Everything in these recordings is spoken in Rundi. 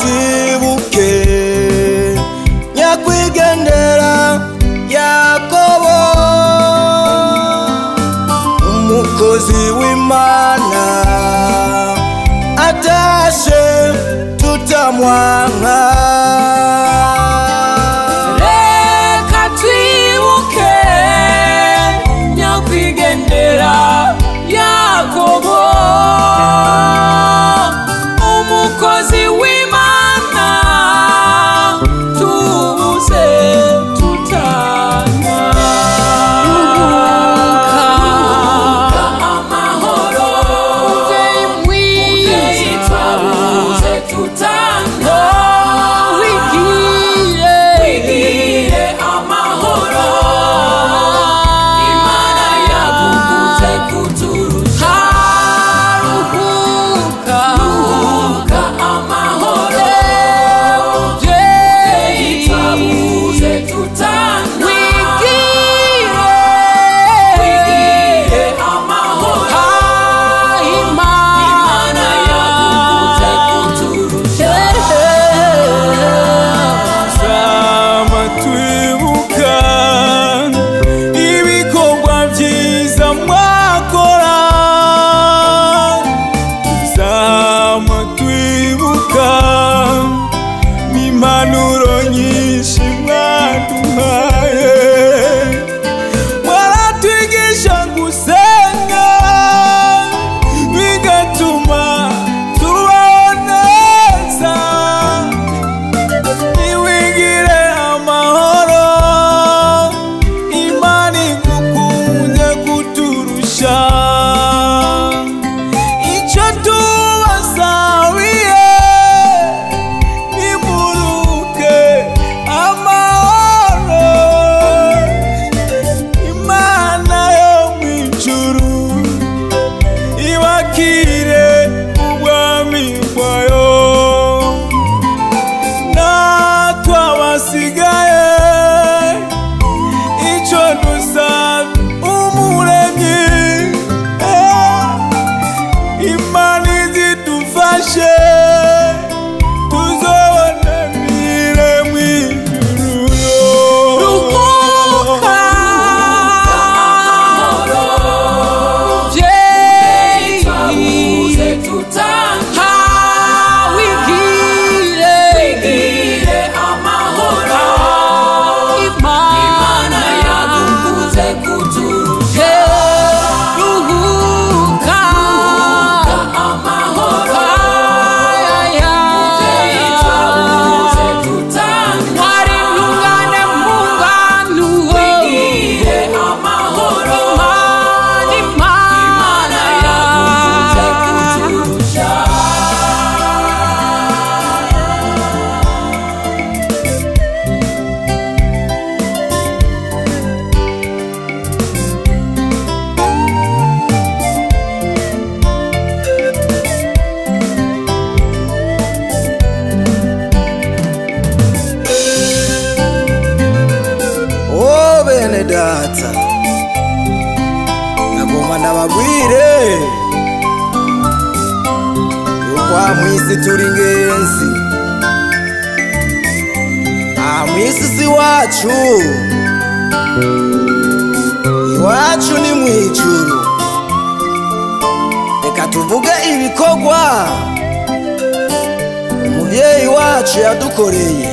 twibuke nyakwigendera Yakobo umukozi w'Imana atashe tutamwanka reka twibuke nyakwigendera Yakobo umukozi w'Imana tubuze tutana amahoro umuvyeyi twabuze tutana wigire amahoro Imana yagukuze kuturusha ruhuka amahoro umuvyeyi twabuze tutana wigire amahoro Imana yagukuze kuturusha Sama twibuka ibikorwa vyiza mwakora Sama twibuka impanuro nyinshi mwaduhaye waratwigisha gusenga bigatuma tubaho neza niwigire amahoro Imana igukunze kuturusha icyo tubasabiye nimuruke amahoro Imana yo mw'ijuru ibakire ubwami bwayo natwe abasigaye icyo dusaba umuremyi Imana izidufashe tuzobone mire mw'ijuru ruhuka umuvyeyi twabuze tutana wigire amahoro Imana yagukuze kuturusha ruhuka amahoro umuvyeyi twabuze tutana ari ntungane mu ngano wigire amahoro Imana yagukuze kuturusha Oh bene data nagomba ndabagwire yuko mwisi turi ingenzi mwisi si wacu iwacu ni mw'ijuru reka tuvuge ibikorwa umuvyeyi wacu yadukoreye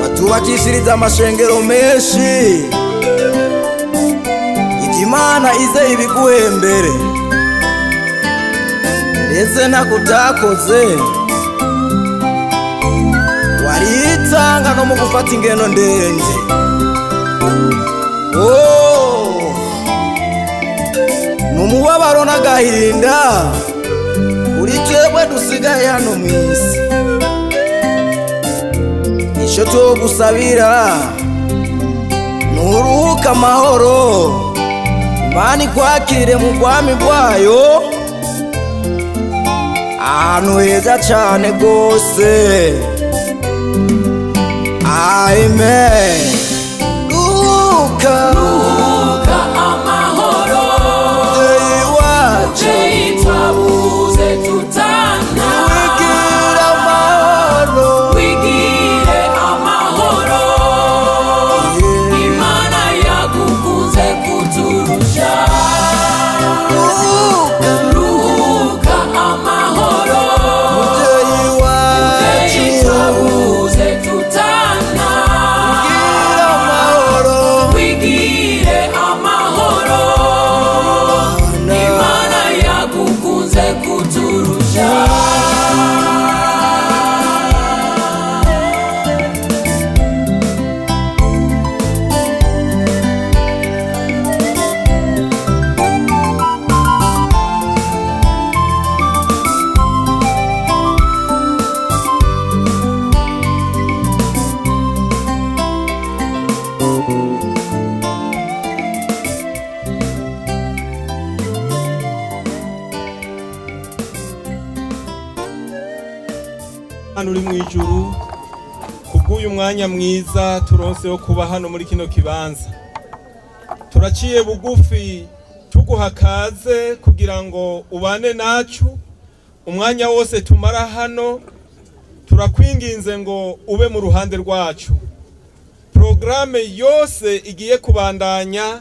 watubakishiriza amashengero menshi Imana ize ibiguhembere ndetse nakutakoze waritanga no mu gufata ingendo ndende n'umubabaro n'agahinda uri twebwe dusigaye hano mw'isi icyo tugusabira nuruhuka amahoro Imana ikwakire mu bwami bwayo ahantu heza cyane rwose amen ruhuka amahoro iwacu twabuze tutana kuturusha. Uri mu ijuru kubw'uyu mwanya mwiza turonse wo kuba hano muri kino kibanza, turaciye bugufi tuguha kaze kugira ngo ubane nacu umwanya wose tumara hano. Turakwinginze ngo ube mu ruhande rwacu, programe yose igiye kubandanya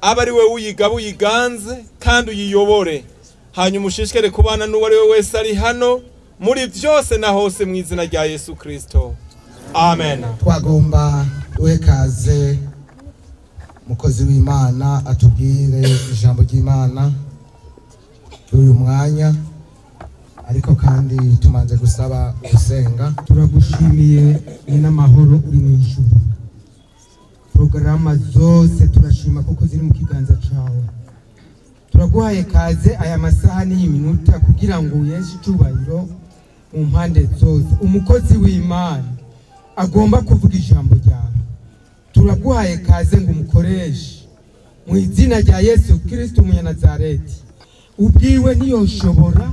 aba ari we uyiga uyiganze kandi uyiyobore, hanyuma ushishikare kubana n'uwo ari we wese ari hano muri byose na hose mu izina rya Yesu Kristo, amen. Twagomba duhe kaze mukozi w'Imana atubwire ijambo ry'Imana uyu mwanya, ariko kandi tumanze gusaba gusenga. Turagushimiye ni n'amahoro uri mu ijuru, programa zose turashima kuko ziri mu kiganza cyawe. Turaguhaye kaze aya masaha n'iyi minota kugira ngo uyeshe icyubahiro mu mpande zose. Umukozi w'Imana agomba kuvuga ijambo ryawe, turaguhaye kaze ngo umukoreshe mu izina rya Yesu Kristo Umunyanazareti. Ubwiwe ntiyoshobora,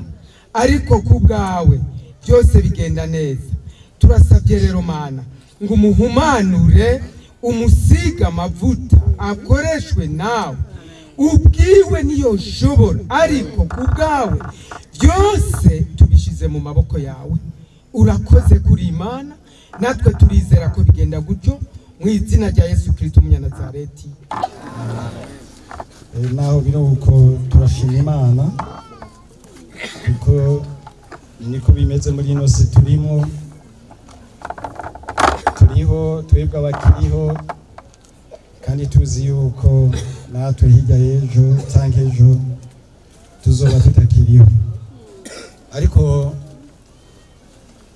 ariko kubwawe byose bigenda neza. Turasabye rero Mana ngo umuhumanure, umusiga amavuta, akoreshwe nawe. Ubwiwe ntiyoshobora, ariko kubwawe byose tubishize mu maboko yawe. Urakoze kuri Imana, natwe turizera ko bigenda gutyo mu izina rya Yesu Kristo Umunyanazareti. Naho biruko turashima Imana kuko niko bimeze muri ino si turiho twebwe abakiriho, kandi tuzi yuko natwe hirya y'ejo cyangwa ejo tuzoba tutakiriho. Ariko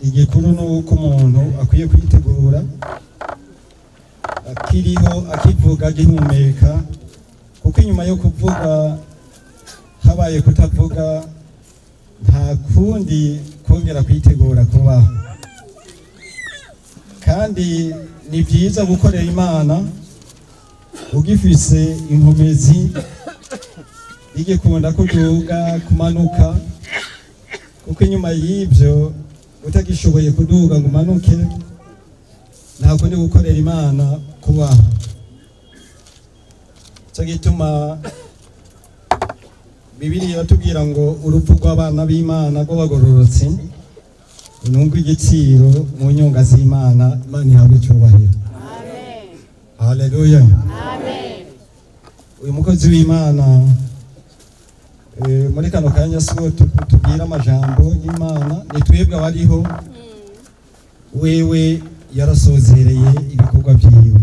igikuru ni uko umuntu akwiye kwitegura akiriho, akivuga, agihumeka, kuko inyuma yo kuvuga habaye kutavuga, nta kundi kongera kwitegura kubaho. Kandi ni byiza gukorera Imana ugifise inkomezi, igikunda kuduga kumanuka, kuko inyuma y'ibyo utagishoboye kuduga ngo umanuke, nta kundi gukorera Imana kubaho. Cyo gituma Bibiliya iratubwira ngo urupfu rw'abana b'Imana rwo bagororotse nungwe igiciro mu nyonga z'Imana. Imana ihabwe icyubahiro. Amen. Haleluya. Amen. Uyu mukozi w'Imana muri kano kanya sibo tubwira amajambo y'Imana, ni twebwe abariho. Wewe yarasozereye ibikorwa byiwe,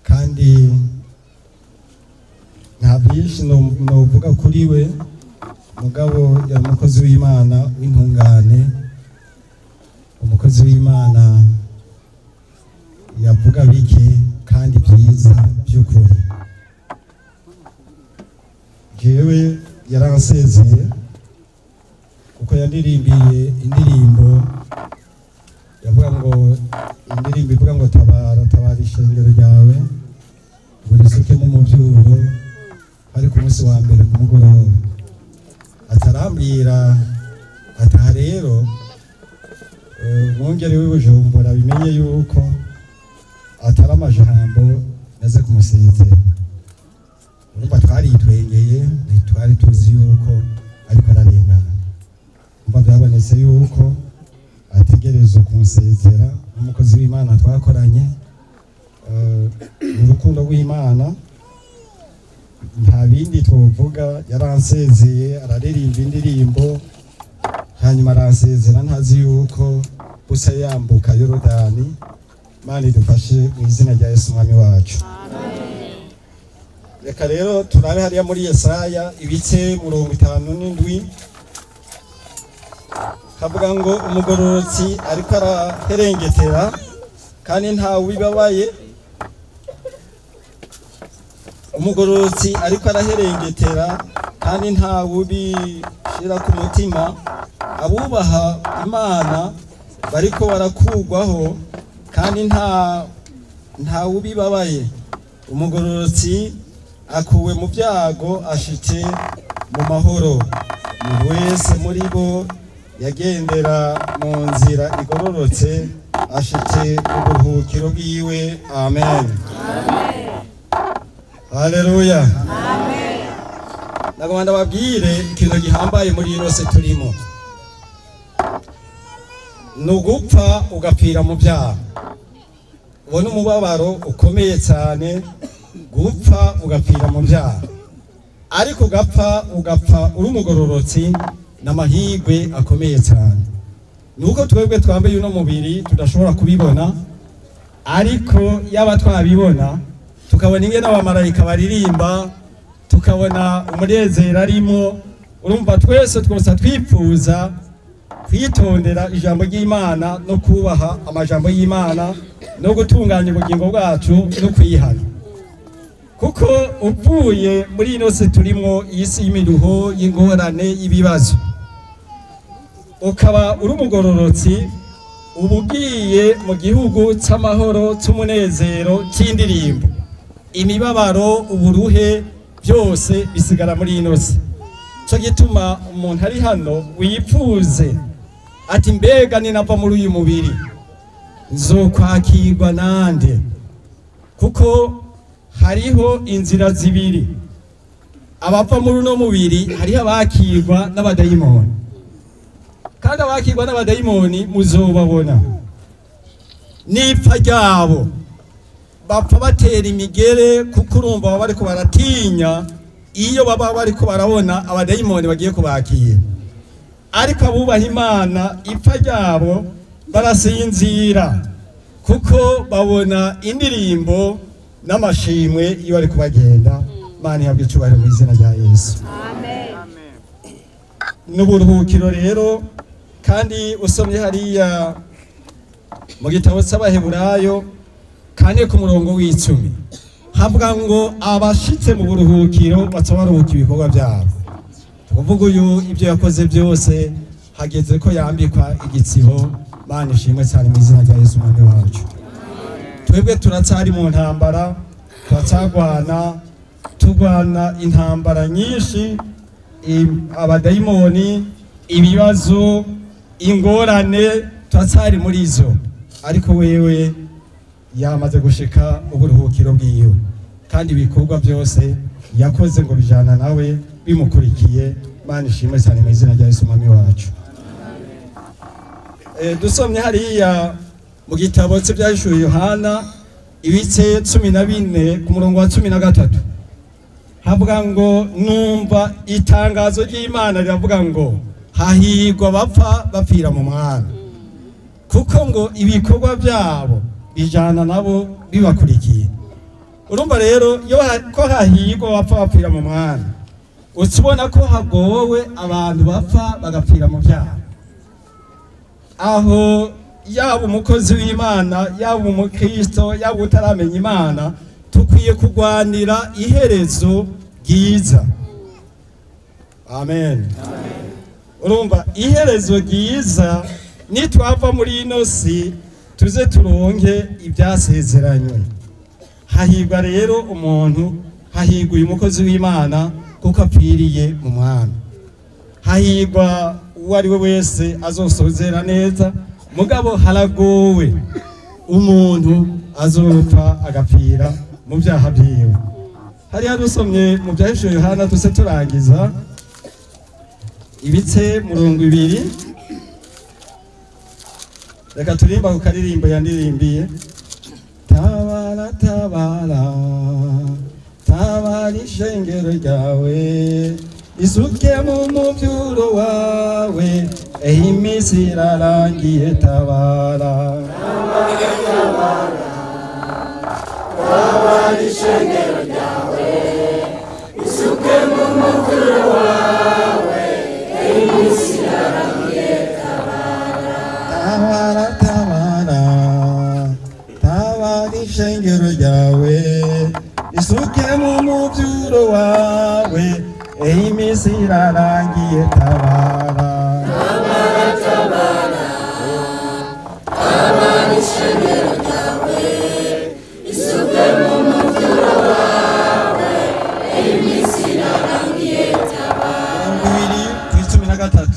kandi nta byinshi novuga kuri we. Mugabo yari umukozi w'Imana w'intungane, umukozi w'Imana yavuga bike kandi byiza by'ukuri. Jewe yaransezeye kuko yandirimbiye indirimbo yavuga ngo, indirimbo ivuga ngo tabara tabara ishengero ryawe burisukemo umubyuro, ari ku munsi wa mbere ku mugoroba. Atarambwira ataha rero mwongere w'Ibujumbura bimenye yuko atari amajambo naze kumusezera. Urumva twaritwengeye, ntitwari tuzi yuko ariko ararengana. Umva byabonetse yuko ategerezwa kumusezera n'umukozi w'Imana twakoranye mu rukundo rw'Imana. Nta bindi tuvuga, yaransezeye, araririmba indirimbo, hanyuma aransezera ntazi yuko busa yambuka Yorodani. Imana idufashe mu izina rya Yesu Mwami wacu. Amen. reka rero turabe hariya muri Yesaya ibice 57 kavuga ngo umugororotsi ariko araherengetera kandi nta wibabaye. Umugororotsi ariko araherengetera kandi nta ubishira ku mutima. Abubaha Imana bariko barakugwaho kandi nta ubibabaye. Umugororotsi akuwe mu byago ashitse mu mahoro. Umuntu wese muri bo yagendera mu nzira igororotse ashitse mu buruhukiro bwiwe. Amen. Haleluya. Amen. Nagomba babwire ikintu gihambaye muri yose turimo. Nugupfa ugapfira mu byaha. Ubona umubabaro ukomeye cyane, gupfa ugapfira mu byaha. Ariko ugapfa uri umugororotsi n'amahirwe akomeye cyane. Nuko twebwe twambaye uno mubiri tudashobora kubibona, ariko yaba twabibona tukabona ingene abamarayika baririmba, tukabona umunezero arimo, urumva twese twose twipfuza kwitondera ijambo ry'Imana no kubaha amajambo y'Imana no gutunganya ubugingo bwacu no kwihana. Kuko uvuye muri ino se turimo isi y'imiruho y'ingorane y'ibibazo, ukaba uri umugororotsi, ubugiye mu gihugu c'amahoro c'umunezero c'indirimbo. Imibabaro, uburuhe byose bisigara muri ino se. Cyo gituma umuntu ari hano wipfuze ati mbega ninava muri uyu mubiri nzokwakirwa nande? Kuko hariho inzira zibiri. Abava muri uno mubiri hariho abakirwa n'abadayimoni, kandi abakirwa n'abadayimoni muzobabona n'ipfa ryabo. Bapfa batera imigere kuko urumva baba bariko baratinya iyo baba bariko barabona abadayimoni bagiye kubakira. Ariko abubaha Imana ipfa ryabo barasinzira kuko babona indirimbo n'amashimwe iyo bari kubagenda. Imana ihabwe icyubahiro mu izina rya Yesu. Amen. N'uburuhukiro rero, kandi usomye hariya mu gitabo cy'Abaheburayo kane ku murongo w'10 havuga ngo abashitse mu buruhukiro baca baruhuka ibikorwa byabo. Tuvuga uyu ibyo yakoze byose hageze ko yambikwa igitsibo. Imana ishimwe cyane mu izina rya Yesu umwami wacu. Twebwe turacyari mu ntambara, turwana intambara nyinshi, abadayimoni, ibibazo, ingorane, turacyari muri izo. Ariko wewe yamaze gushika uburuhukiro bwiwe, kandi ibikorwa byose yakoze ngo bijana nawe bimukurikiye. Imana ishimwe cyane mu izina rya Yesu umwami wacu. Dusomye hariya mu gitabo cy'Ibyahishuwe Yohana ibice 14 ku murongo wa 13 havuga ngo numva itangazo ry'Imana riravuga ngo hahirwa bapfa bapfira mu Mwana, kuko ngo ibikorwa byabo bijana nabo bibakurikiye. Urumva rero yo ko hahirwa bapfa bapfira mu Mwana, ukibona ko hagowe abantu bapfa bagapfira mu byaha. Aho yaba umukozi w'Imana, yaba umukristo, yaba utaramenya Imana, tukwiye kugwanira iherezo ryiza. Amen. Urumva iherezo ryiza, nitwava muri ino si tuze turonke ibyasezeranywe. Hahirwa rero umuntu, hahirwa uyu mukozi w'Imana kuko apfiriye mu Mwana. Hahirwa uwo ari we wese azosozera neza, mugabo haragowe umuntu azopfa agapfira mu byaha byiwe. Hariya dusomye mu Byahishuwe Yohana tuse turangiza ibice 20. Reka turimba ku karirimbo yandirimbiye. Tabara tabara tabara ishengero ryawe, isuke mu mubyuro wawe, iminsi irarangiye. Tabara tabara tabara ishengero ryawe, iminsi irarangiye tabara ishengero ryawe isuke mu muvuro wawe iminsi irarangiye tabara. 2:13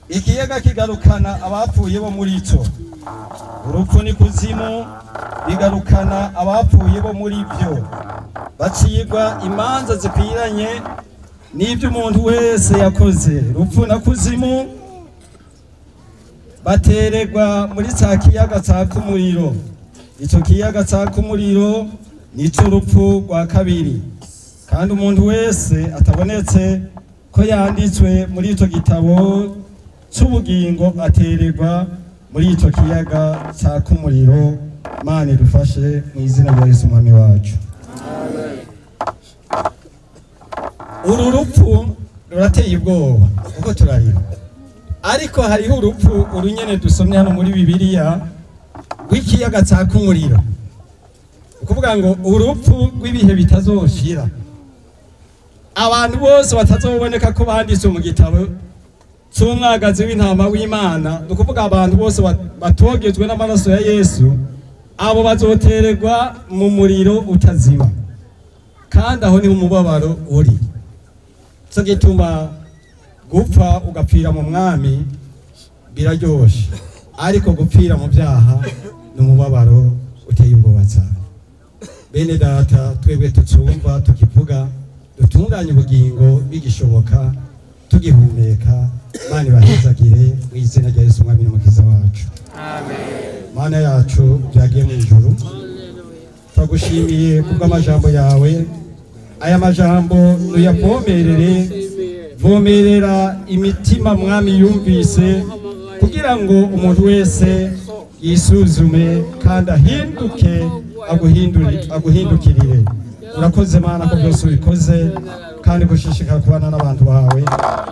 ikiyaga kigarukana abapfuye bo muri cyo, urupfu n'ikuzimu bigarukana abapfuye bo muri byo, bacibwa imanza zikwiranye n'ibyo umuntu wese yakoze. Urupfu na kuzimu batererwa muri cya kiyaga cyaka umuriro. Icyo kiyaga cyaka umuriro nicyo rupfu rwa kabiri, kandi umuntu wese atabonetse ko yanditswe muri icyo gitabo cy'ubugingo atererwa muri icyo kiyaga cyaka umuriro. Imana idufashe mu izina rya Yesu umwami wacu. Uru rupfu rurateye ubwoba kuko turarira, ariko hariho urupfu urunyene dusomye hano muri Bibiliya rw'ikiyaga cyaka umuriro, ukuvuga ngo urupfu rw'ibihe bitazoshira, abantu bose batazoboneka ko banditse mu gitabo cy'umwagazi w'intama w'Imana, ukuvuga abantu bose batogejwe n'amaraso ya Yesu, abo bazotererwa mu muriro utazima, kandi aho ni umubabaro uri. So gituma gupfa ugapfira mu mwami biraryoshe, ariko gupfira mu byaha ni umubabaro uteye ubwoba cyane. Bene data, twebwe tucumva tukivuga dutunganye ubugingo bigishoboka tugihumeka, Imana ibahezagire mu izina rya Yesu umwami n'umukiza wacu. Amen. Mana yacu byagiye mu ijuru, twagushimiye kubw'amajambo yawe. Aya majambo nuyavomerere, vomerera imitima mwami yumvise, kugira ngo umuntu wese yisuzume kandi ahinduke, aguhindukirire. Urakoze Mana ko byose ubikoze, kandi gushishikara kubana n'abantu bawe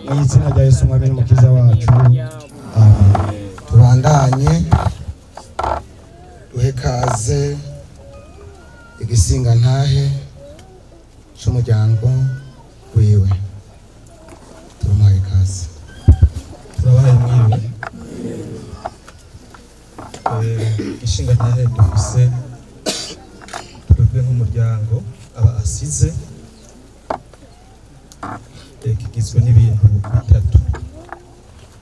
mu izina rya Yesu umwami n'umukiza wacu. Amen. Tubandanye duhe kaze igisinga ntahe cy'umuryango wiwe. Turamuhaye kaze. Turabahaye mwiwe. Ishinga ntahe dufise twebwe nk'umuryango aba asize, kigizwe n'ibintu bitatu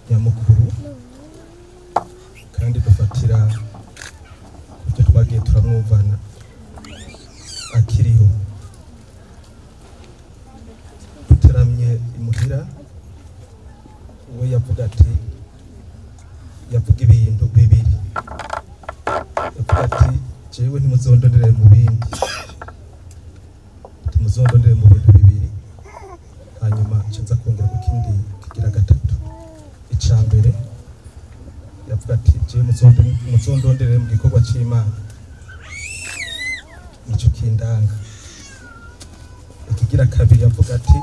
nyamukuru, kandi dufatira ibyo twagiye turamwumvana akiriho. Duteramye imuhira, we yavuga ati, yavuga ibintu bibiri, yavuga ati jewe ntimuzondondere mu bindi, timuzondondere mu bintu bibiri. Hanyuma nza kongera ku kindi kigira gatatu. Icambere yavuga ati jewe muzondondere mu gikorwa c'Imana, nicyo kindanga. Ikigira kabiri yavuga ati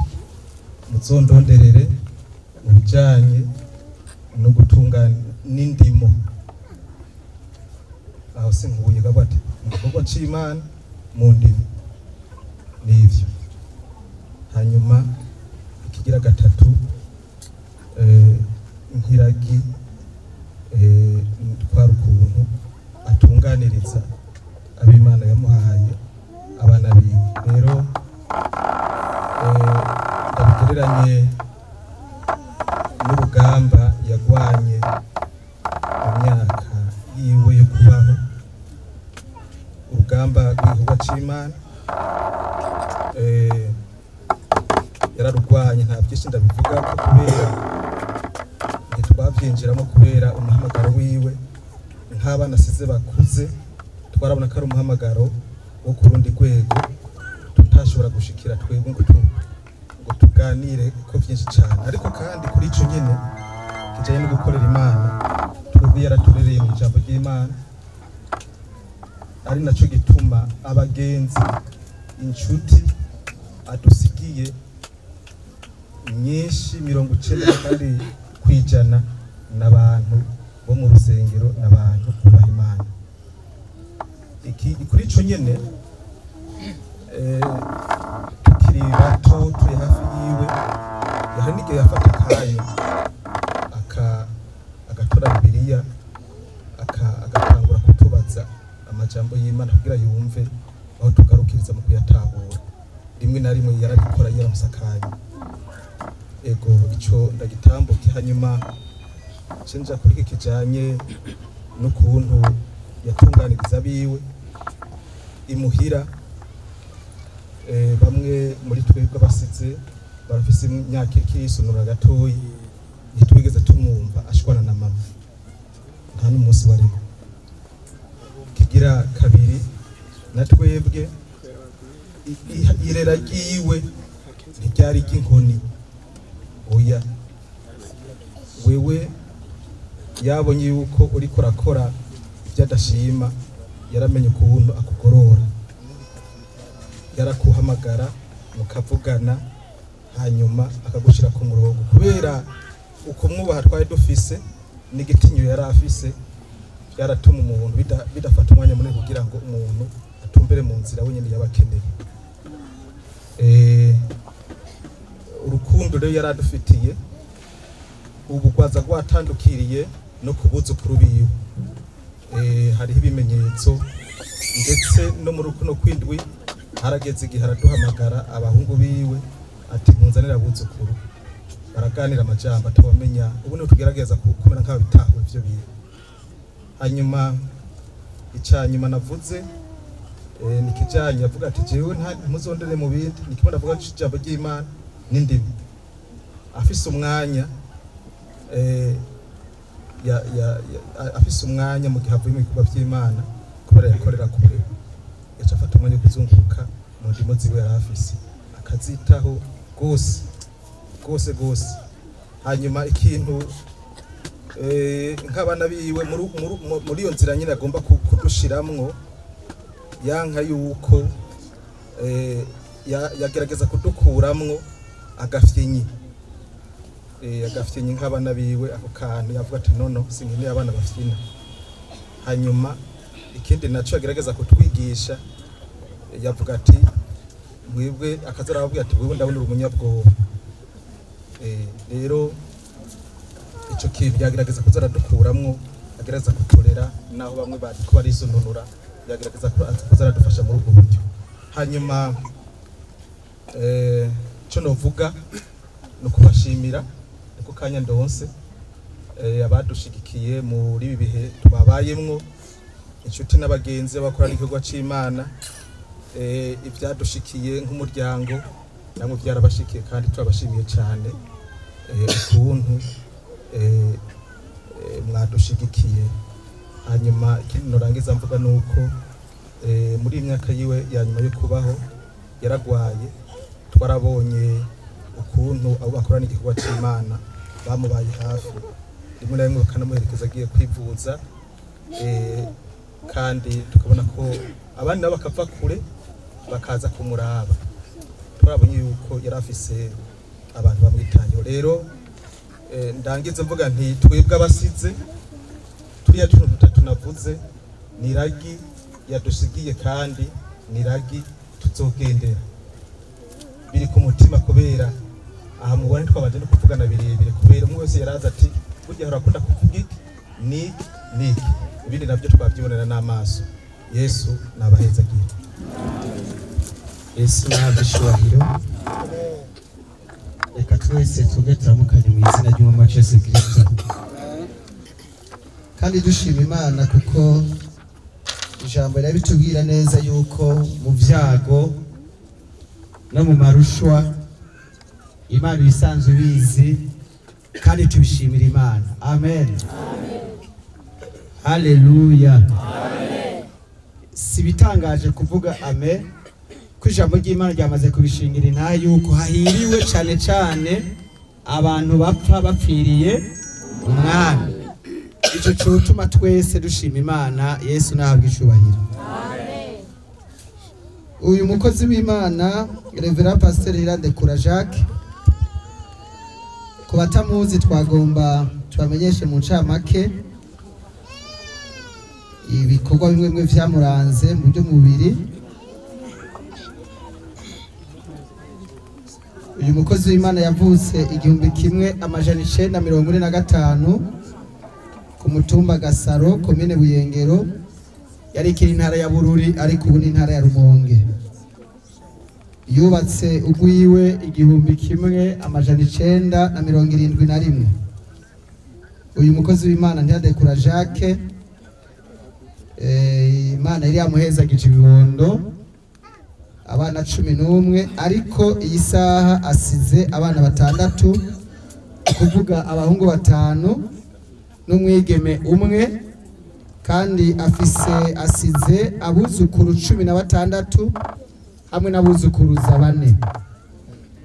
muzondonderere mu bijanye no gutunganya n'indimo. Aho sinkuye kavuga ati mu gikorwa c'Imana mu ndimo n'ivyo. Hanyuma ikigira gatatu nkiragi twara ukuntu atunganiriza ab'Imana yamuhaye abana biwe. Rero ndabigereranye n'urugamba yagwanye mu myaka yiwe yo kubaho, urugamba rw'igikorwa c'Imana. Yararugwanye, nta byinshi ndabivuga ko kubera ntitwabyinjiramo, kubera umuhamagaro wiwe nk'abana asize bakuze. Twarabona ko ari umuhamagaro wo ku rundi rwego tutashobora gushikira twebwe ngo tuganire ko byinshi cyane, ariko kandi kuri icyo nyine kijyanye no gukorera Imana, twebwe yaraturereye mu ijambo ry'Imana, ari nacyo gituma abagenzi, inshuti adusigiye nyinshi 90% n'abantu bo mu rusengero, n'abantu bubaha Imana. Kuri icyo nyine tukiri bato turi hafi yiwe, hari n'igihe yafata akanya agatora Bibiliya agatangura kutubaza amajambo y'Imana kugira yumve aho tugarukiriza mu kuyatahura. Rimwe na rimwe yarabikora yaramusakanya. Ego ico ndagitambuke, hanyuma cenja kuri iki kijanye n'ukuntu yatunganiriza biwe imuhira. Bamwe muri twebwe abasize barafise imyaka ikisunura gatoyi, ntitwigeze tumwumva ashwana na mama, nta n'umunsi warimo. Kigira kabiri, na twebwe irera ryiwe ntiryari ry'inkoni, oya. Wewe yabonye yuko uriko urakora ibyo adashima, yaramenye ukuntu akugorora, yarakuhamagara mukavugana, hanyuma akagushira ku murongo. Kubera ukumwubaha twari dufise n'igitinyo yari afise, yaratuma umuntu bidafata umwanya munini kugira ngo umuntu atumbere mu nzira wenyine yabakeneye. Urukundo rero yaradufitiye ubu rwaza rwatandukiriye no kubuzukuru biwe. Hariho ibimenyetso, ndetse no mu rukuno kwindwi harageze igihe araduhamagara abahungu biwe ati munzanira abuzukuru, baraganira amajambo atabamenya. Ubu niho tugerageza kumera nk'ababitahura ivyo biwe. Hanyuma icyanyuma navuze ni kijanye, avuga ati jewe ntuzondere mu bindi, nikimo ndavuga ijambo ry'Imana n'indimi. Afise umwanya afise umwanya mu gihe avuye mu bikorwa vy'Imana, kubera yakorera kure, yaca afata umwanya wo kuzunguruka mu ndimo ziwe yari afise, akazitaho gose gose gose. Hanyuma ikintu nk'abana biwe muri iyo nzira nyine agomba kudushiramwo, yanka yuko yagerageza kudukuramwo agafyenyi nk'abana biwe. Ako kantu yavuga ati nono sinkeneye abana bafyina. Hanyuma ikindi naco yagerageza kutwigisha, yavuga ati mwebwe, akazara avuga ati wewe ndabona uri umunyabwoba. Rero ico kintu yagerageza kuzara dukuramwo, agerageza kuturera, naho bamwe bariko barisununura, yagerageza kuzara dufasha muri ubwo buryo. Hanyuma cyo novuga no kubashimira ko kanya ndonse abadushigikiye muri ibi bihe twabayemwo, inshuti n'abagenzi bakora n'igikorwa c'Imana. Ibyadushikiye nk'umuryango namwe byarabashikiye, kandi turabashimiye cyane ukuntu mwadushigikiye. Hanyuma ikindi norangiza mvuga nuko muri imyaka yiwe ya nyuma yo kubaho yaragwaye, twarabonye ukuntu abo bakora n'igikorwa c'Imana bamubaye hafi, rimwe na rimwe bakanamuherekeza agiye kwivuza, kandi tukabona ko abandi nabo bakava kure bakaza kumuraba. Turabonye yuko yari afise abantu bamwitanyeho. Rero ndangize mvuga nti twebwe abasize turiya tuntu dutatu navuze ni ragi yadusigiye, kandi ni ragi tuzogendera. Biri ku mutima, kubera aha mubone twabaje no kuvugana birebire, kubera umwe wese yaraza ati burya harakunda kuvuga iki niki, ibindi navyo twabyibonera n'amaso. Yesu nabahezagiye. Yesu nabishwahiro. Reka twese tuge turamukanye mu izina ry'Umwami Yesu Kristo, kandi dushima Imana kuko ijambo rirabitubwira neza yuko mu vyago no mu marushwa Imana ibisanzwe bizi, kandi tubishimira Imana. Amen. Haleluya. Amen. Sibitangaje kuvuga amen, ko ijambo ry'Imana ryamaze kubishingira intahe yuko hahiriwe cyane cyane abantu bapfa bapfiriye umwami. Ico cyotuma twese dushima Imana. Yesu nahabwa icubahiro. Amen. Uyu mukozi w'Imana Reverend Pastor Irande Kura Jacques, ku batamuzi twagomba tubamenyeshe mu ncamake ibikorwa bimwe bimwe vyamuranze mu buryo mubiri. uyu mukozi w'Imana yavutse 1945 ku mutumba Gasaro komine Buyengero yari ikiri intara ya Bururi ariko ubu ni intara ya Rumonge. Yubatse ugwiwe 1971. Uyu mukozi w'Imana Ntiyadekura Jacques Imana yari yamuhezagije ibibondo abana 11 ariko iyi saha asize abana 6 kuvuga abahungu 5 n'umwigeme umwe kandi asize abuzukuru 16 hamwe n'abuzukuruza 4.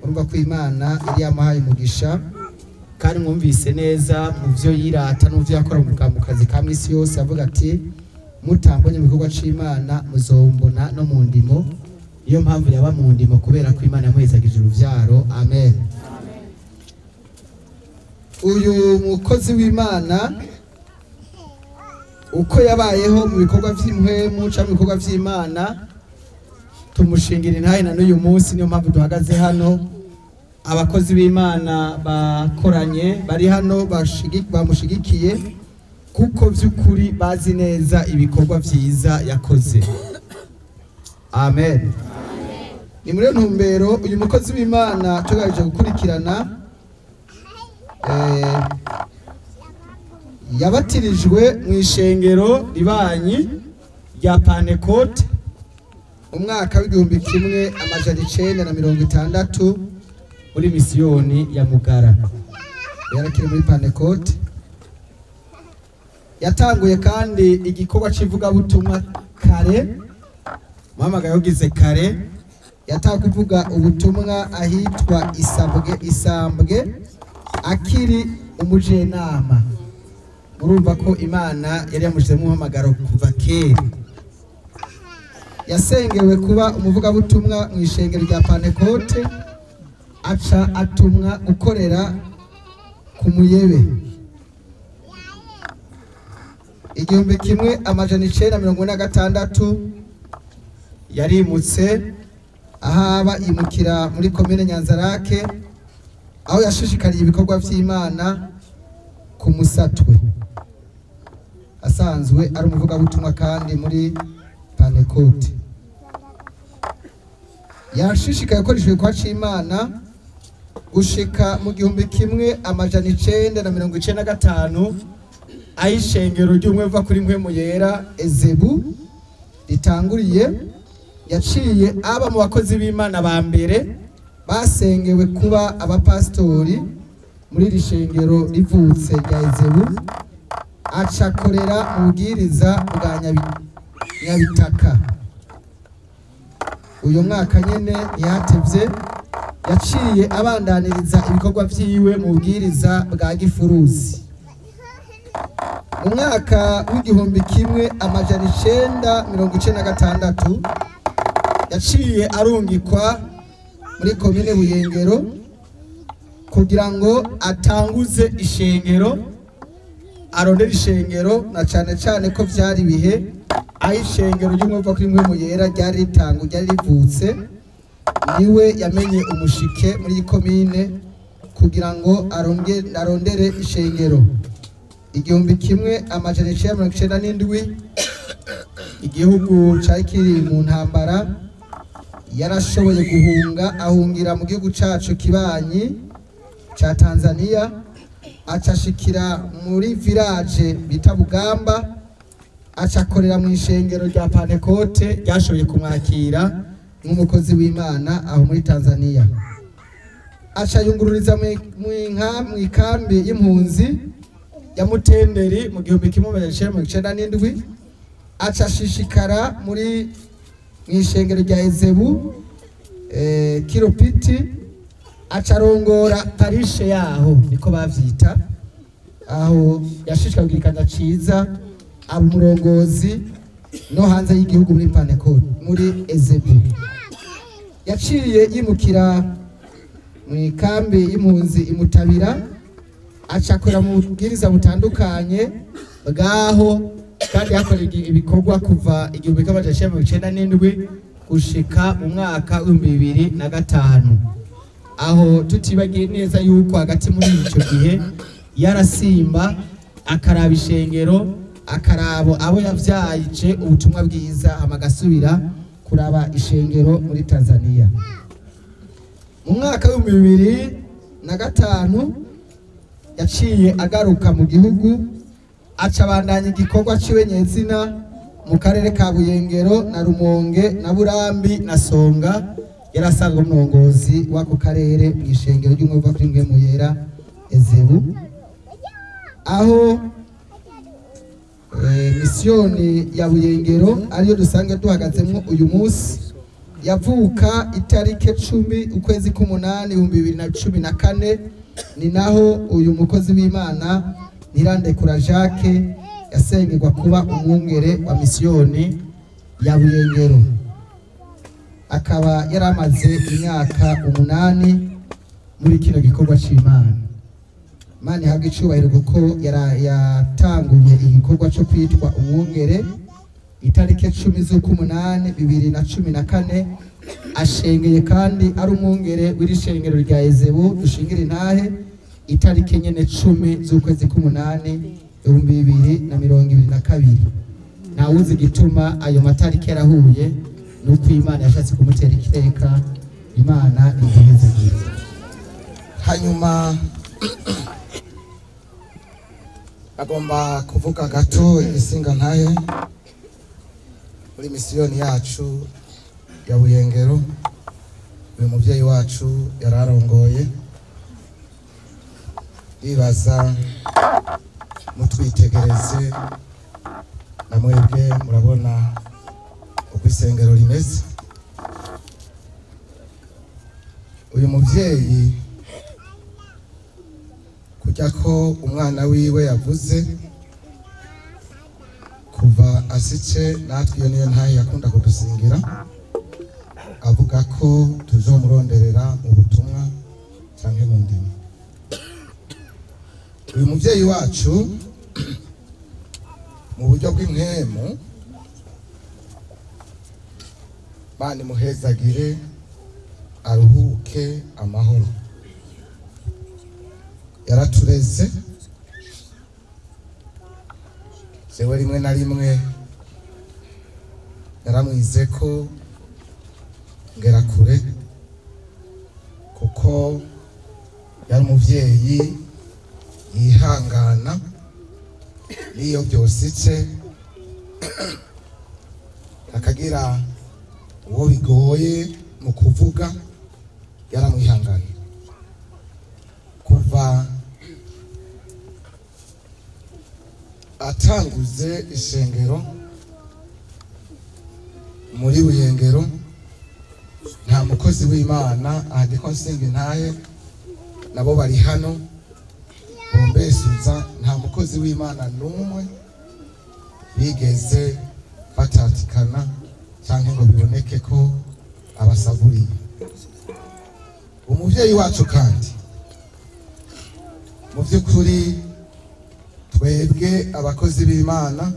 Urumva ko Imana iri yamuhaye umugisha kandi mwumvise neza mu byo yirata n'ubyo yakora mu kazi ka misi yose avuga ati mutambonye mu bikorwa c'Imana muzombona no mu ndimo. Iyo mpamvu yaba mu ndimo kubera ko Imana yamuhezagije uruvyaro. Amen. Uyu mukozi w'Imana uko yabayeho mu bikorwa vy'impwemu cyangwa mu bikorwa vy'Imana tumushingira intahe na n'uyu munsi. Niyo mpamvu duhagaze hano, abakozi b'Imana bakoranye bari hano bamushigikiye kuko vy'ukuri bazi neza ibikorwa vyiza yakoze. Amen. Ni muri ntumbero uyu mukozi w'Imana tugaje gukurikirana yabatirijwe mu ishengero ribanyi rya Pentecote umwaka w'1960 muri misiyoni ya Mugara. Yarakiri muri Pentecote. Yatanguye kandi igikorwa civuga butumwa kare. Muhamagaye ugize kare yatakuvuga ubutumwa ahitwa Isambwe akiri umujenama. Urumva ko Imana yari yamushize mu muhamagaro kuva kera. Yasengewe kuba umuvuga butumwa mu ishengero rya Pentecote aca atumwa gukorera ku Muyebe. 1946 yarimutse ahaba imukira muri komine Nyanzarake aho yashishikariye ibikorwa vy'Imana ku Musatwe. Asanzwe ari umuvuga butumwa kandi muri Pentecote. Yashishikaye gukoreshwa kwa c'Imana gushika mu 1995 ayishengero ry'umwe va kuri mpwemu yera Ezebu ritanguriye. Yaciye aba mu bakozi b'Imana ba mbere basengewe kuba abapastori muri rishengero rivutse rya Ezebu. Acakorera ubwiriza bwa Nyabitaka. Uyu mwaka nyene yatevye yaciye abandaniriza ibikorwa vyiwe mu bwiriza bwa Gifuruzi. Mu mwaka w'1996 yaciye arungikwa muri komine Buyengero kugira ngo atanguze ishengero, arondera ishengero na cyane ko vyari bihe ayishengero ry'umwuva kuri mpwemu yera ryari rivutse. Niwe yamenye umushike muri komine kugira ngo arondere ishengero. 1997 igihugu cari kiri mu ntambara yarashoboye guhunga ahungira mu gihugu cacu kibanyi ca Tanzania. Acashikira muri village bita Bugamba acakorera mu ishengero rya Pentecote ryashoboye kumwakira nk'umukozi w'Imana aho muri Tanzania. Acayungururiza mu ikambi y'impunzi ya Mutenderi mu 1997. Acashishikara muri mw'ishengero rya Ezebu Kiropiti. Acarongora parishe yaho niko bavyita, aho yashishika kugirikana ciza abumurongozi no hanze y'igihugu muri Pentecote muri Ezebu. Yaciye yimukira mu kambi y'impunzi imutabira acakora mu bwiriza butandukanye bwaho kandi yakora ibikorwa kuva 1997 gushika mu mwaka wa 2005. aho tutibagiye neza yuko hagati muri icyo gihe yarasimba akaraba ishengero akarabo abo yavyaje ubutumwa bwiza hama agasubira kuraba ishengero muri Tanzania. Mu mwaka wa 2005 yaciye agaruka mu gihugu aca bandanya igikorwa ciwe nyezina mu karere ka Buyengero na Rumonge na Burambi na Songa. Yarasanzwe umurongozi w'ako karere mu ishengero ry'umwuga kuri mwe muyera Ezebu, aho misiyoni ya Buyengero ariyo dusanzwe duhagazemo uyu munsi yavuka itariki 10 ukwezi k'umunani 2014. Ni naho uyu mukozi w'Imana Nirandekura Jacques yasengerwa kuba umwungere wa misiyoni ya Buyengero, akaba yaramaze imyaka 8 muri kino gikorwa c'Imana. Imana ihabwe icubahiro kuko yatanguye igikorwa cyo kwitwa umwungere itariki 10 z'ukumunani 2014. Ashengeye kandi ari umwungere w'iri shengero rya Ezebu dushingira intahe itariki nyene 10 z'ukwezi k'umunani 2022. Ntawuzi gituma ayo matariki yarahuye, nuko Imana yashatse kumutera ikireka. Imana igiheze gihe. Hanyuma agomba kuvuga gato isinga ntaye muri misiyoni yacu ya Buyengero. Uyu muvyeyi wacu yararongoye, bibaza mutwitegereze na mwebwe murabona uko isengero rimeze. Uyu muvyeyi kujya ko umwana wiwe yavuze kuva asice, natwe iyo niyo ntaye yakunda kudusingira avuga ko tuzomuronderera ubutumwa canke mu ndimi. Uyu muvyeyi wacu mu buryo bw'impemu Imana imuhezagire aruhuke amahoro. Yaratureze, sewe rimwe na rimwe yaramwize ko ngera kure kuko yari umuvyeyi yihangana niyo byositse akagira uwo bigoye mu kuvuga, yaramwihangana kuva atanguze ishengero muri Buyengero. Nta mukozi w'Imana ahandi ko nsinga intaye nabo bari hano bombesuza, nta mukozi w'Imana n'umwe bigeze batatikana cyangwa ngo biboneke ko abasaburiye. Umuvyeyi wacu kandi mu by'ukuri twebwe abakozi b'Imana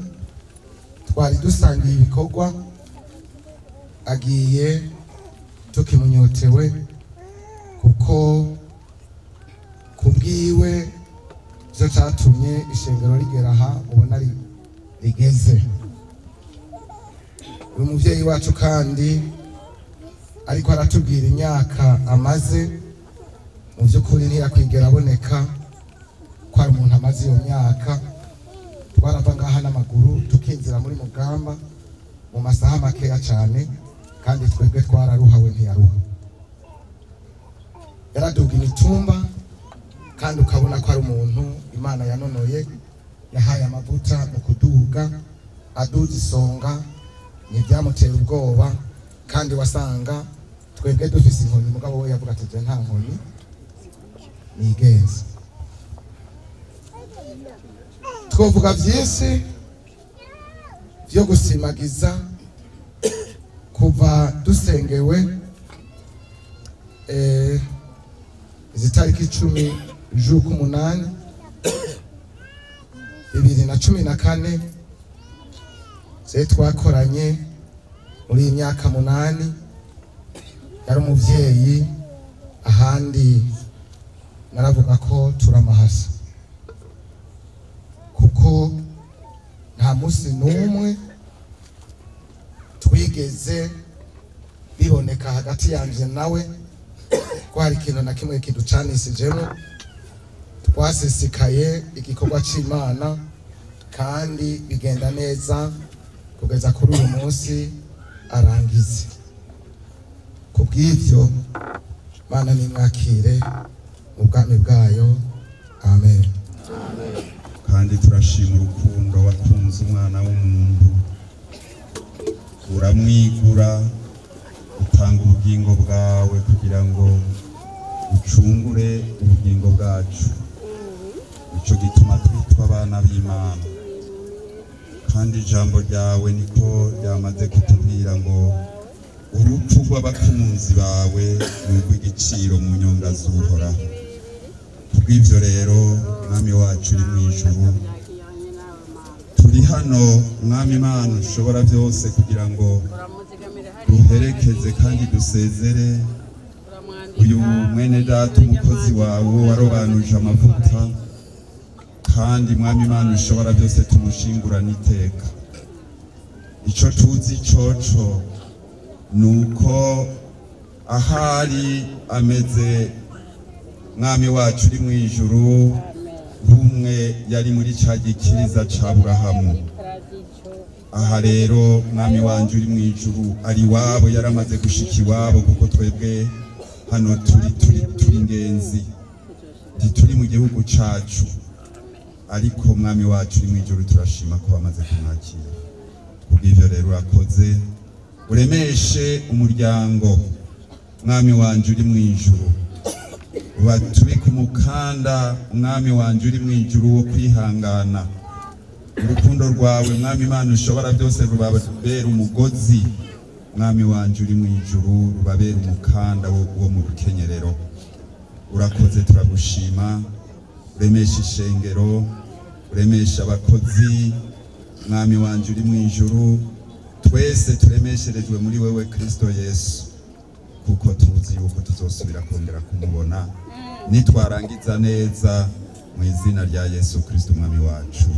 twari dusangiye ibikorwa, agiye tukimunyotewe kuko kubwiwe byo cyatumye ishengero rigera aha ubona rigeze. Uyu muvyeyi wacu kandi ariko aratubwira imyaka amaze, mu by'ukuri ntiyakwigera aboneka ko ari umuntu amaze iyo myaka. Twarava ngaha n'amaguru tukinzira muri Mugamba mu masaha makeya cyane, kandi twebwe twararuhawe ntiyaruha. Yaraduga imitumba kandi ukabona ko ari umuntu Imana yanonoye, yahaye amavuta mu kuduga, aduza isonga ntibyamutera ubwoba, kandi wasanga twebwe dufise inkoni, mugabo we yavuga ati nta nkoni nigenza. Twovuga vyinshi vyo gusimagiza kuva dusengewe izitariki 10 z'ukumunani 2014 se twakoranye muri imyaka 8. Yari umuvyeyi ahandi naravuga ko turamahasa kuko nta munsi n'umwe twigeze biboneka hagati yanje nawe ko hari ikintu na kimwe kiducanisijemo. Twasesikaye igikorwa c'Imana kandi bigenda neza kugeza kuri uyu munsi arangize. Kubw'ivyo Mana nimwakire mu bwami bwayo, amen. Kandi turashima urukundo wakunze umwana w'umuntu, uramwigura utanga ubugingo bwawe kugira ngo ucungure ubugingo bwacu. Ico gituma twitwa abana b'Imana, kandi ijambo ryawe niko ryamaze kutubwira ngo urupfu rw'abakunzi bawe ni urw'igiciro mu nyonga z'uhoraho. Kubw'ivyo rero mwami wacu uri mw'ijuru, turi hano mwami Imana ushobora byose kugira ngo duherekeze kandi dusezere uyu mwene data umukozi wawe warobanuje amavuta, kandi mwami Imana ushobora byose tumushingurana iteka. Ico tuzi coco nuko ahari ameze mwami wacu uri mw'ijuru nk'umwe yari muri ca gikiriza ca Aburahamu. Aha rero mwami wanje uri mw'ijuru ari iwabo, yaramaze gushika iwabo, kuko twebwe hano turi ingenzi, ntituri mu gihugu cacu, ariko mwami wacu uri mw'ijuru turashima ko bamaze kumwakira. Kubw'ivyo rero urakoze, uremeshe umuryango mwami wanje uri mw'ijuru, ubatubike umukanda mwami wanje uri mw'ijuru wo kwihangana. Urukundo rwawe mwami Imana ushobora byose rubabera umugozi mwami wanje uri mw'ijuru, rubabera umukanda wo mu rukenyerero. Urakoze, turagushima. Uremeshe ishengero, uremeshe abakozi mwami wanje uri mw'ijuru, twese turemesherejwe muri wewe Kristo Yesu, kuko tuzi yuko tuzosubira kongera kumubona nitwarangiza neza, mu izina rya Yesu Kristo umwami wacu.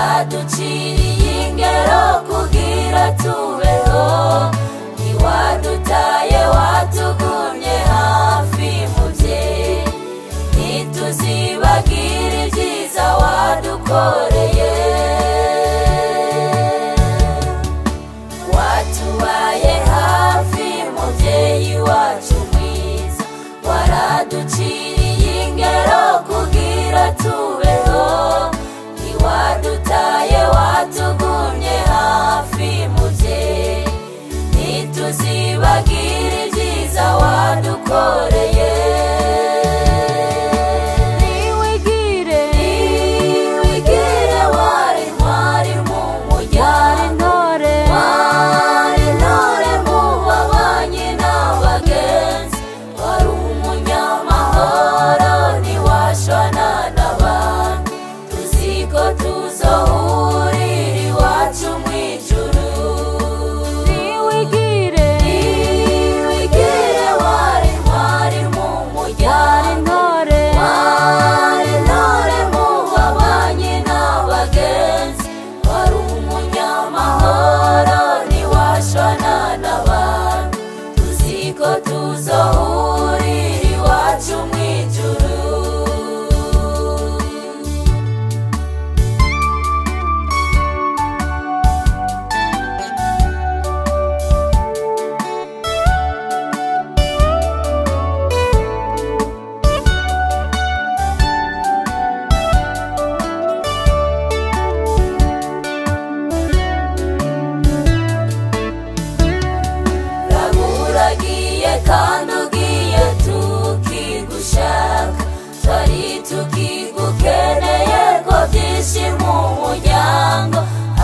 Waduciriye ingero tubeho ntiwadutaye watugumye hafi muvyeyi ntituzibagire ibyiza wadukoreye watubaye hafi muvyeyi wacu mwiza waraduciriye ingero kugira tubeho ntiwadutaye watugumye hafi muvyeyi ntituzibagire ibyiza wadukoreye niwigire wari ntwari mu muryango wari intore mu babanyi n'abagenzi wari umunyamahoro ntiwashwana n'abandi tuziko tuzohurira iwacu mw'ijuru niwigire wari ntwari mu muryango wari intore mu babanyi n'abagenzi wari umunyamahoro ntiwashwana n'abandi tuziko tuzohurira iwacu mw'ijuru uraburagiye kandi ugiye tukigushaka twari tukigukeneye ko byinshi mu muryango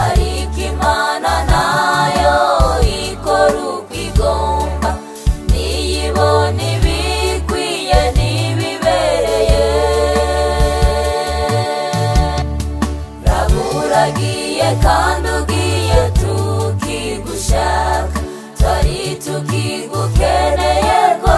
ariko imana nayo ikora uko igomba niyibona ibikwiye n'ibibereye uraburagiye kandi ugiye tukigushaka twari tukigukeneye ko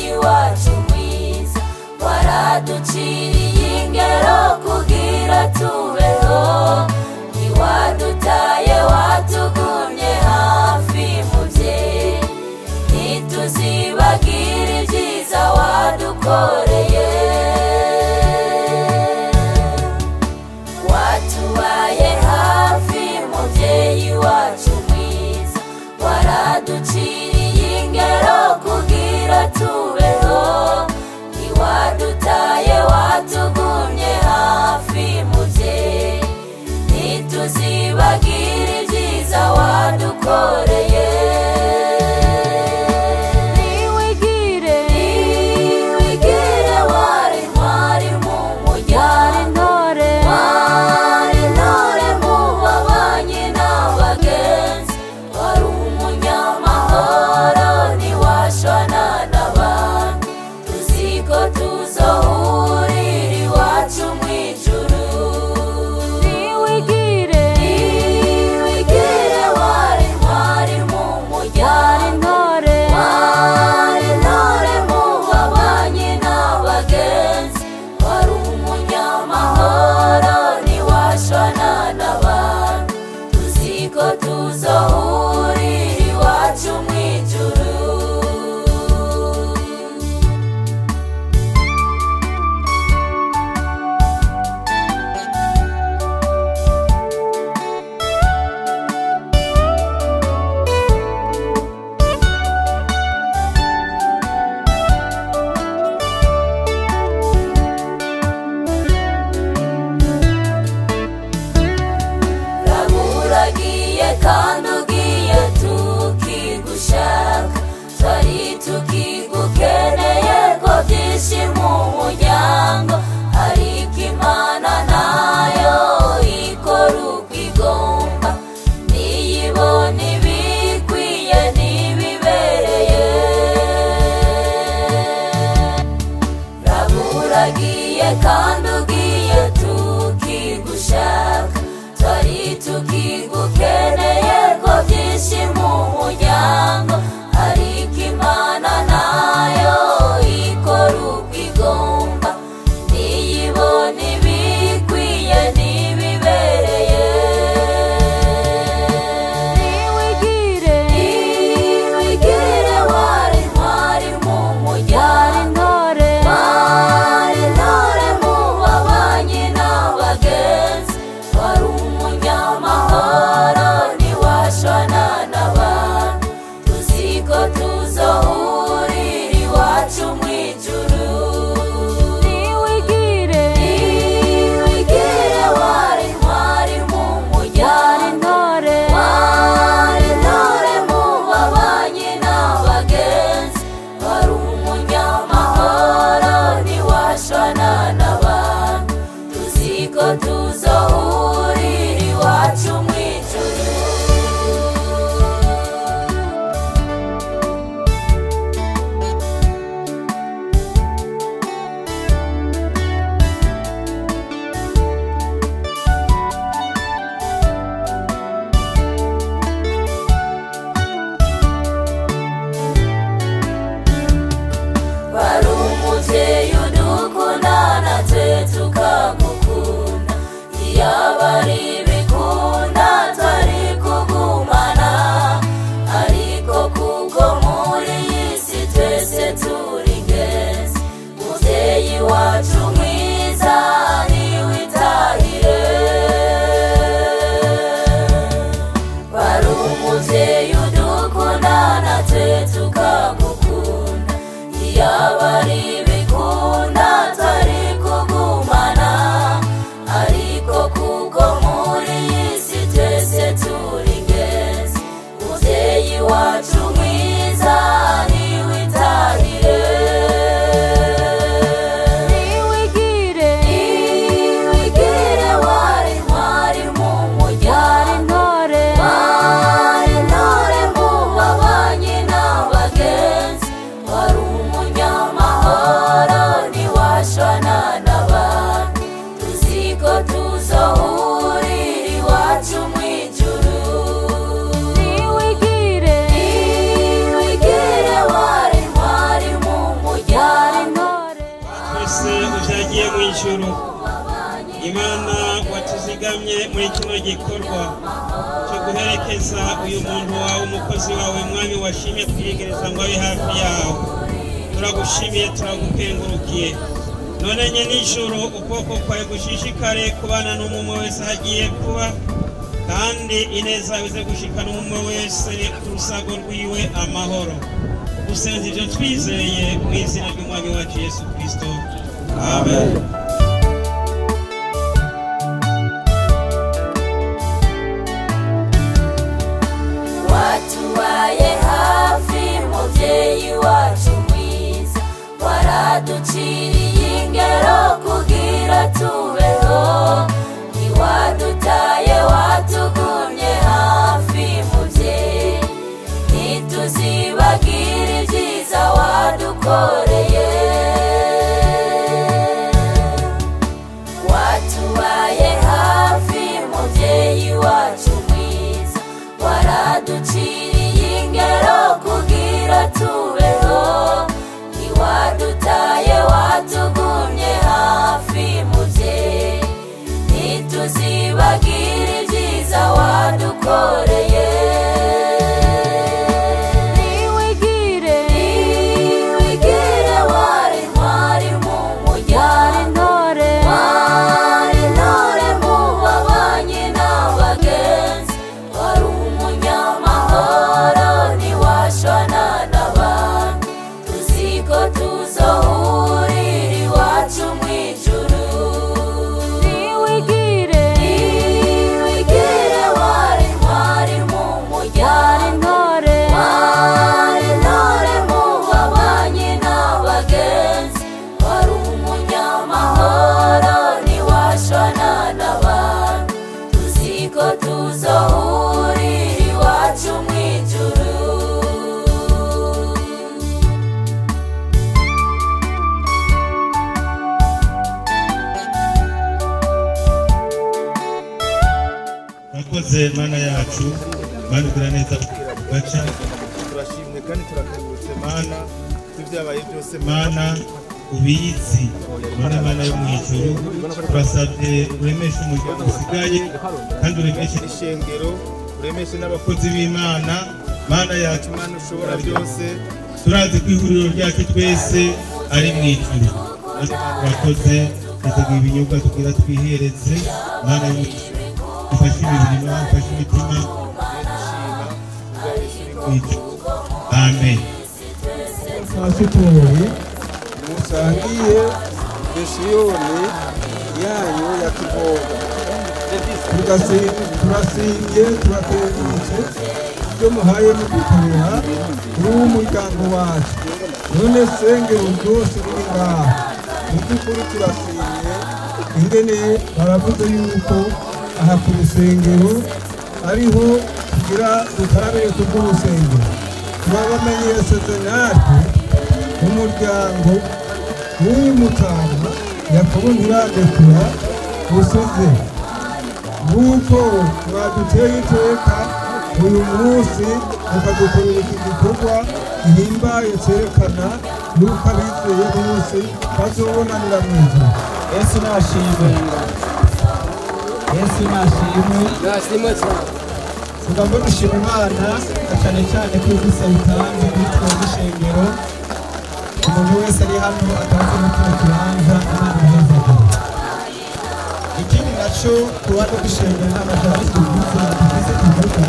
muvyeyi wacu mwiza waraduciriye ingero kugira tubeho ntiwadutaye watugumye hafi muvyeyi ntituzibagira ibyiza wadukoreye watubaye hafi muvyeyi wacu mwiza waraduciriye ingero kugira tubeho ntiwadutaye watugumye hafi muvyeyi ntituzibagira ibyiza wadukoreye tuzohurira iwacu mw'ijuru niwigire Imana watuzigamye muri kino gikorwa cyo guherekeza uyu muntu wawe umukozi wawe mwami washimye kwiyegereza ngo abe hafi yawe. Turagushimiye turagukengurukiye. None nye nijoro ukuboko kwawe gushishikare kubana n'umwe wese hagiye kuba, kandi ineza ize gushikana umwe wese ku rusago rwiwe amahoro. Gusenza ibyo twizeye mu izina ry'umwami wacu Yesu Kristo. Amen. Watubaye hafi muvyeyi wacu mwiza, waraduciriye ingero kugira tubeho, ntiwadutaye watugumye hafi muvyeyi, ntituzibagira ibyiza wadukoreye. Watubaye hafi muvyeyi wacu mwiza, waraduciriye ingero kugira tubeho, ntiwadutaye watugumye hafi muvyeyi, ntituzibagira ibyiza wadukoreye. Niwigire wari intwari mu muryango, wari intore mu babanyi n'abagenzi, wari umunyamahoro ntiwashwana n'abandi, tuziko tuzohurira iwacu mw'ijuru. Niwigire wari intwari mu muryango, wari intore mu babanyi n'abagenzi, wari umunyamahoro ntiwashwana n'abandi, tuziko tuzohurira iwacu mw'ijuru. Mwakoze Mana yacu, Mana ugira neza baca. turashimye kandi turakangurutse Mana ibyabaye byose Mana ubizi, Mana yo mu ijuru, turasabye uremeshe umuryango usigaye, kandi uremeshe ishengero, uremeshe n'abakozi b'Imana. Mana yacu, Mana ushobora byose, turazi ko ihuriro ryacu twese ari mu ijuru. Turakoze twiteguye ibinyobwa tugira twihereze. Mana ufashe imibiri, ufashe imitima. Amen. Pasitori musangiye misiyoni yanyu ya Kivoga, turasinye turakengurutse ibyo muhaye mudukorera kuri uwo muryango wacu. None sengero ryose riri ngaha, mu by'ukuri turasinye ingene baravuze yuko aha ku rusengero ariho kugira dukarabire ku bw'urusengero. Turabamenyesheje natwe umuryango w'uyu mutama Yakobo ntirandekura usize, nk'uko mwaduteye iteka uyu munsi mukadukorera iki gikorwa gihimbaye cyerekana yuko abizeye bose bazobonanira mu ijuru. Yesu nashimwe, Yesu nashimwe cyane. Tugomba gushima Imana cyane cyane ko gusa bitanze bitwa n'ishengero. Umuntu wese ari hano atazi gukora kibanza Imana ihezagire. Ikindi nacyo kuba no gushengera n'amajambo tuvuze tuvuga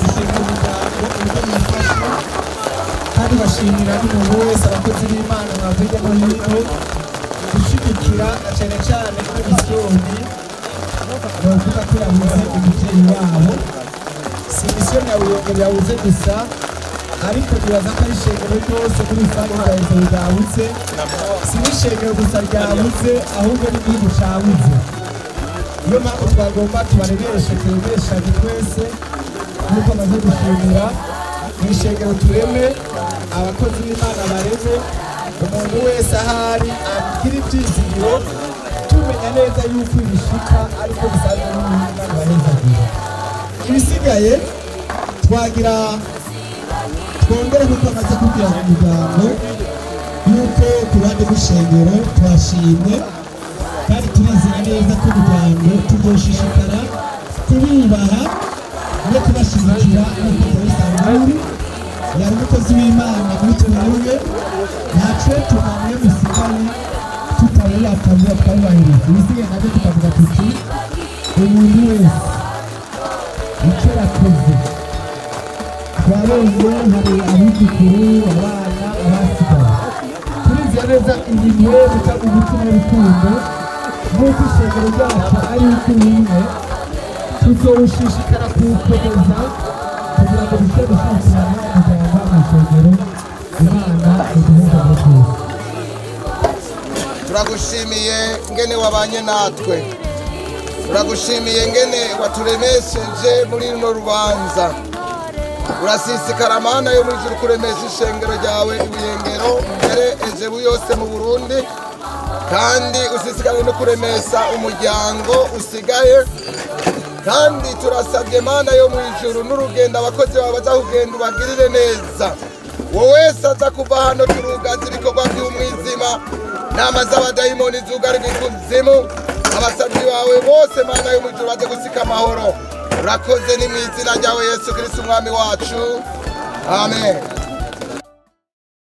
ishinga umuryango uburyo mwifashe, kandi bashimira n'umuntu wese abakozi b'Imana mwavuga no hino gushyigikira cyane cyane kuri misiyoni bavuga ko yabuze umubyeyi wabo. Si misiyoni ya Buyongereza yabuze gusa, ariko tubaza ko ari ishengero ryose muri rusange harabuze ryabutse. Si n'ishengero gusa ryabuze, ahubwo n'igihugu cyabuze. Niyo mpamvu twagomba tubarereshe turebeshanye twese, nk'uko amaze gushimira mu ishengero tureme, abakozi b'Imana bareme, umuntu wese ahari agira ibyizigiro, tumenya neza yuko ibishika ariko bisanzwe n'Imana bahezagira. Ibisigaye twagira twongere kuko amaze kubwira mu muryango yuko ku ruhande rw'ishengero twashimye kandi turizera neza ko umuryango tuzoshishikara kububaha no kubashigikira nk'uko Samweli yari umukozi w'Imana muri twebwe natwe tuhamye musigaye tutabura akavuga twabahiriza ibisigaye nabyo tukavuga tuti umuntu wese icyo yakoze twabonye hari abuzukuru abana abasigaye turizera neza ibintu bita umutima w'urukundo nk'uko ishengero ryacu ari ukumwe tuzorushishikara kuwukomeza kugira ngo dushobore gushyigikirana umuryango w'amashengero Imana iduhuza mu byose. Turagushimiye ngene wabanye natwe, turagushimiye ngene waturemesheje muri runo rubanza. Urasisikara Mana yo muri ijuru kuremesha ishengero ryawe ibuyengero mbere ejebu yose mu Burundi, kandi usisikare no kuremesha umuryango usigaye. Kandi turasabye Mana yo mu ijuru n'urugendo abakozi bawe bazakugenda ubagirire neza. Wowe wese aza kuva hano turugaza ibikorwa by'umwijima, nama z'abadayimoni zugarwa ikuzimu, abasabyi bawe bose Mana yo mu ijuru baze gusika amahoro. Urakoze ni mu izina ryawe Yesu Kristo umwami wacu, amen.